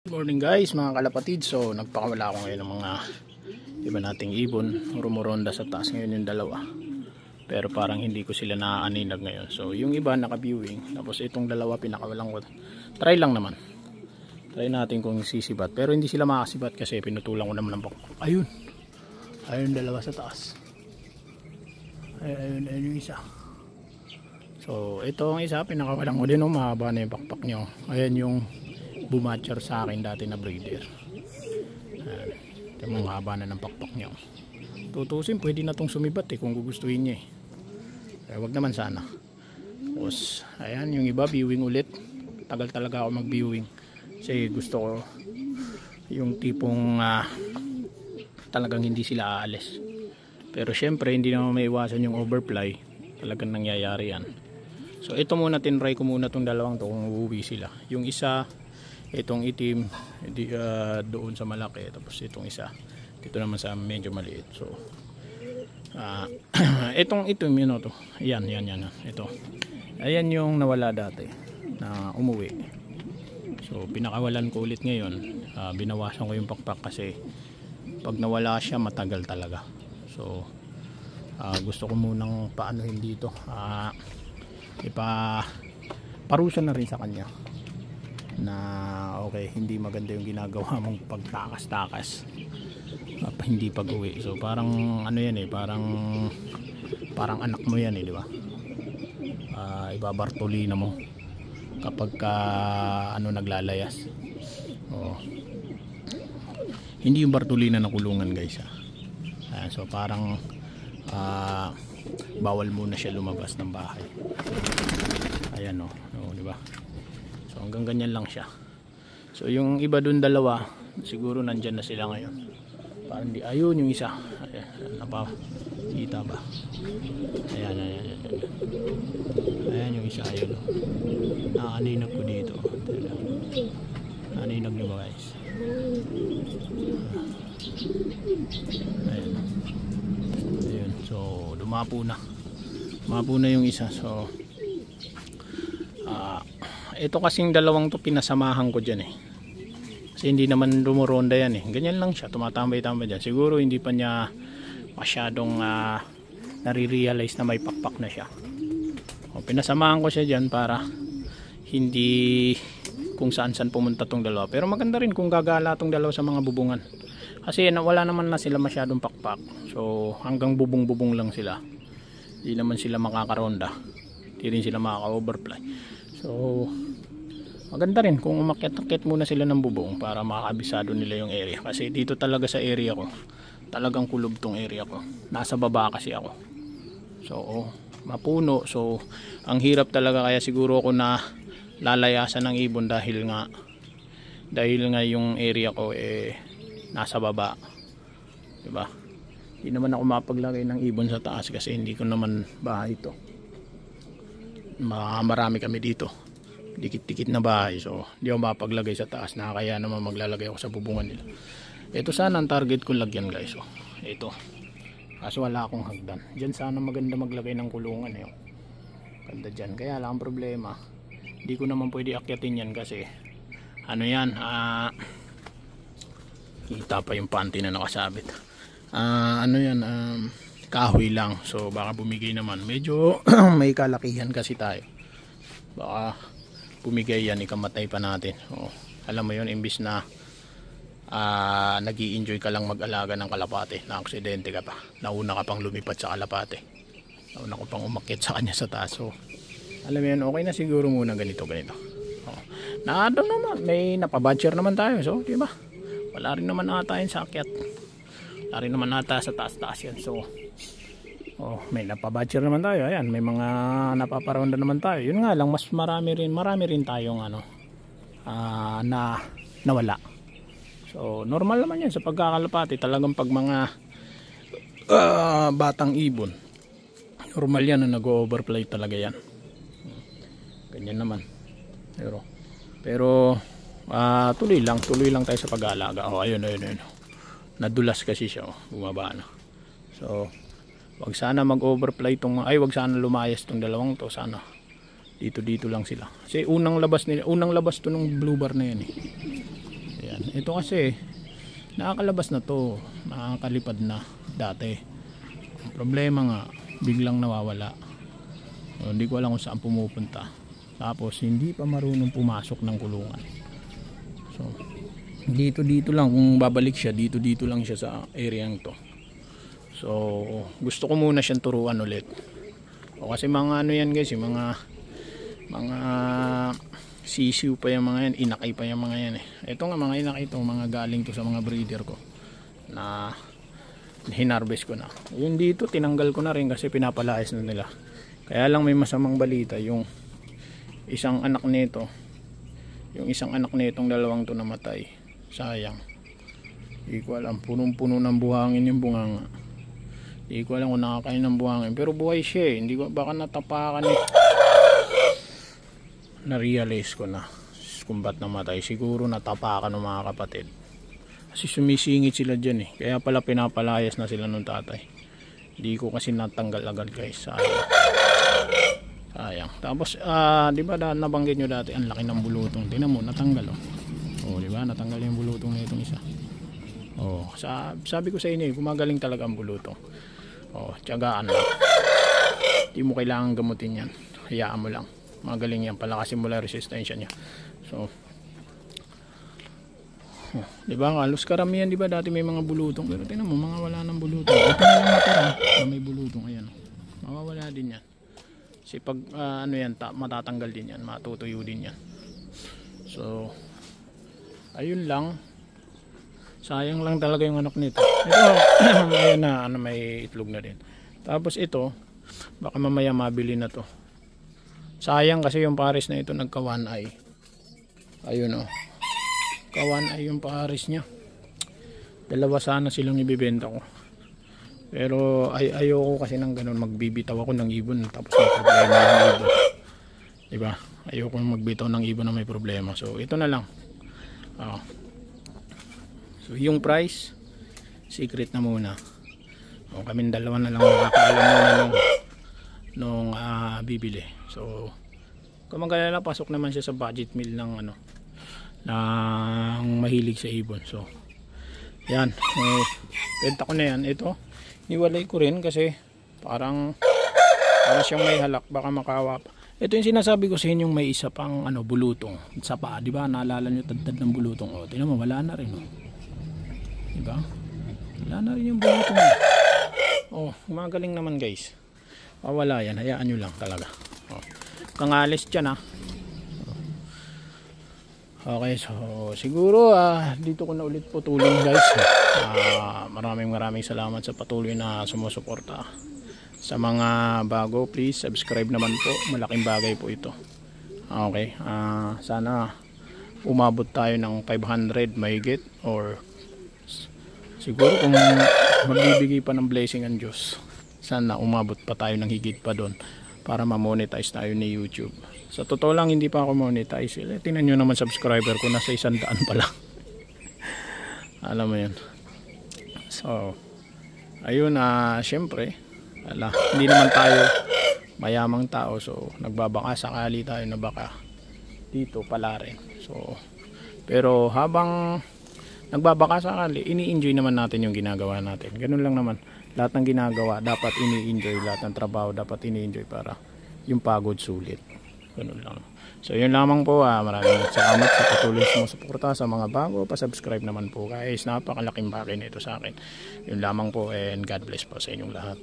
Good morning guys, mga kalapatid. So nagpakawala ako ngayon ng mga iba nating ibon. Rumuronda sa taas ngayon yung dalawa, pero parang hindi ko sila naaaninag ngayon. So yung iba naka-viewing, tapos itong dalawa pinakawalan ko. Try lang naman, try natin kung sisibat, pero hindi sila makasibat kasi pinutulan ko naman ng bakbak. Ayun, ayun dalawa sa taas. Ayun yung isa. So ito ang isa, pinakawalan ko din. Mahaba na yung bakbak nyo. Ayan yung bumatcher sa akin dati na breeder. Ito mga haba na ng pakpak niya. Tutusin, pwede na itong sumibat kung gugustuhin niya wag naman sana. Tapos ayan yung iba, viewing ulit. Tagal talaga ako mag viewing kasi gusto ko yung tipong talagang hindi sila aalis. Pero syempre hindi naman maiwasan yung overfly. Talagang nangyayari yan. So ito muna, tinry ko muna itong dalawang to kung uuwi sila. Yung isa itong itim doon sa malaki, tapos itong isa dito naman sa medyo maliit. So itong itim yun to, yan ito, ayan yung nawala dati na umuwi. So pinakawalan ko ulit ngayon. Binawasan ko yung pakpak kasi pag nawala siya matagal talaga. So gusto ko munang paanohin dito, parusa na rin sa kanya na okay, hindi maganda yung ginagawa mong pagtakas-takas hindi pag-uwi. So parang ano yan parang anak mo yan di ba? Ibabartolina mo kapag naglalayas. Hindi yung Bartolina na kulungan guys. So parang bawal muna siya lumabas ng bahay. Ayan di ba? So hanggang ganyan lang siya. So yung iba dun dalawa, siguro nandyan na sila ngayon. Parang di, ayun yung isa. Ayan, napakita ba? Ayan. Ayan yung isa, ayun. Nakaninag ko dito. Nakaninag nyo ba guys? Ayan. Ayan. So dumapo na. Dumapo na yung isa. So ito kasing dalawang to pinasamahan ko dyan kasi hindi naman rumuronda yan ganyan lang siya, tumatambay-tambay dyan. Siguro hindi pa niya masyadong nare-realize na may pakpak na siya. Pinasamahan ko siya dyan para hindi kung saan-saan pumunta tong dalawa. Pero maganda rin kung gagala tong dalawa sa mga bubungan kasi wala naman na sila masyadong pakpak. So hanggang bubong-bubong lang sila, hindi naman sila makakaronda, hindi rin sila makaka-overfly. So maganda rin kung umakyat-akyat muna sila ng bubong para makakabisado nila yung area. Kasi dito talaga sa area ko, talagang kulob tong area ko. Nasa baba kasi ako. So mapuno. So ang hirap talaga, kaya siguro ako na lalayasan ng ibon dahil nga yung area ko nasa baba. Diba? Hindi naman ako mapaglagay ng ibon sa taas kasi hindi ko naman bahay ito. Marami kami dito, dikit-dikit na bahay, so hindi ako mapaglagay sa taas, kaya naman maglalagay ako sa bubungan nila. Ito sana ang target ko lagyan guys. So ito, kaso wala akong hagdan dyan. Sana maganda maglagay ng kulungan ganda dyan, kaya lang ang problema, hindi ko naman pwede akyatin yan kasi kita pa yung panty na nakasabit. Kahoy lang, so baka bumigay naman. Medyo may kalakihan kasi tayo, baka bumigay yan, ikamatay pa natin. Alam mo yun, imbis na nag-i-enjoy ka lang mag-alaga ng kalapate, na aksidente ka pa, nauna ka pang lumipat sa kalapate, nauna ko pang umakyat sa kanya sa taas. So alam mo yun, okay na siguro muna ganito. Na doon naman may napabadger naman tayo, so diba, wala rin naman ata yun sa akyat, wala rin naman ata sa taas yan. So may napabadger naman tayo. Ayan, may mga napaparonda naman tayo. Yun nga lang, mas marami rin tayong na nawala. So normal naman yan sa pagkakalapati. Talagang pag mga batang ibon, normal yan na nag-overfly talaga yan. Ganyan naman. Pero tuloy lang tayo sa pag-aalaga. Ayun. Nadulas kasi siya, bumaba na. So wag sana mag-overfly wag sana lumayas tong dalawang to. Sana dito lang sila. Kasi unang labas to ng blue bar na yan Ito kasi nakakalabas na to, nakakalipad na dati. Ang problema nga, biglang nawawala. So, hindi ko alam kung saan pumupunta. Tapos hindi pa marunong pumasok ng kulungan. So dito lang, kung babalik siya dito lang siya sa area to. So gusto ko muna siyang turuan ulit. O kasi mga ano yan guys, yung mga sisiw pa yung mga yan, inakay pa yung mga yan eh. Ito nga mga inakay to, mga galing to sa mga breeder ko na hinarvest ko na. Yung dito tinanggal ko na rin kasi pinapalayas na nila. Kaya lang may masamang balita, yung isang anak nito, yung isang anak nitong dalawang to namatay. Sayang. Hindi ko alam, punong-puno ng buhangin yung bunganga. Hindi ko alam kung nakakain ng buhangin, pero buhay siya eh. Hindi ko, baka natapakan eh. Na-realize ko na kung ba't namatay. Siguro natapakan ng mga kapatid. Kasi sumisingit sila dyan eh. Kaya pala pinapalayas na sila ng tatay. Hindi ko kasi natanggal agad guys. Sayang. Tapos di ba nabanggit nyo dati ang laki ng bulutong. Tingnan mo, natanggal oh. Oh, di ba? Natanggal yung bulutong na itong isa. Oh, sabi ko sa inyo, gumagaling talaga ang bulutong. Oh, tiyagaan lang. Hindi mo kailangan gamutin yan. Hayaan mo lang. Magaling yan, palakasin mo lang resistensya niya. So, oh, di ba? Halos karamihan, di ba? Dati may mga bulutong. Pero tingnan mo, mga wala ng bulutong. Ito na lang natira na may bulutong. Ayan. Mawawala din yan. Kasi pag ano yan, matatanggal din yan, matutuyo din yan. So ayun lang, sayang lang talaga yung anak nito. Ito ayan na, ano, may itlog na din. Tapos ito baka mamaya mabili na to. Sayang kasi yung pares na ito nagka 1 eye. Ayun oh, ka 1 eye yung pares nya. Dalawa sana silang ibibenta ko, pero ayoko kasi ng ganun, magbibitaw ako ng ibon tapos may problema ng ibon, diba? Ayoko magbitaw ng ibon na may problema. So ito na lang. So yung price secret na muna. O, kaming dalawa na lang makakaalam muna nung bibili. So kung magkalala, pasok naman siya sa budget meal ng ano, ng mahilig sa ibon. So yan, benta ko na yan. Ito niwalay ko rin kasi para siyang may halak, baka makawa pa. Ito yung sinasabi ko sa inyong may isa pang ano, bulutong sa paa, di ba? Naalala nyo tad-tad ng bulutong. O, tingnan mo, wala na rin. O. Di ba? Wala na rin yung bulutong. O, magaling naman guys. Wala yan, hayaan nyo lang talaga. O, kangalis dyan ha. Okay, so siguro dito ko na ulit putulin guys. Maraming salamat sa patuloy na sumusuporta. Sa mga bago, please subscribe naman po. Malaking bagay po ito. Okay, sana umabot tayo ng 500 mahigit, or siguro kung magbibigay pa ng blessing ang Diyos, sana umabot pa tayo ng higit pa doon para ma-monetize tayo ni YouTube. Sa totoo lang, hindi pa ako monetize. Tingnan nyo naman, subscriber ko nasa 100 pa lang. Alam mo yun. So ayun, syempre hindi naman tayo mayamang tao, so nagbabaka sakali tayo na baka dito pala rin. So pero habang nagbabaka sakali, ini-enjoy naman natin yung ginagawa natin. Ganun lang naman, lahat ng ginagawa dapat ini-enjoy, lahat ng trabaho dapat ini-enjoy para yung pagod sulit. Ganun lang. So yun lamang po. Maraming salamat sa patuloy sa suporta. Sa mga bago, pa-subscribe naman po guys. Napakalaking bagay nito sa akin. Yun lamang po, and God bless po sa inyong lahat.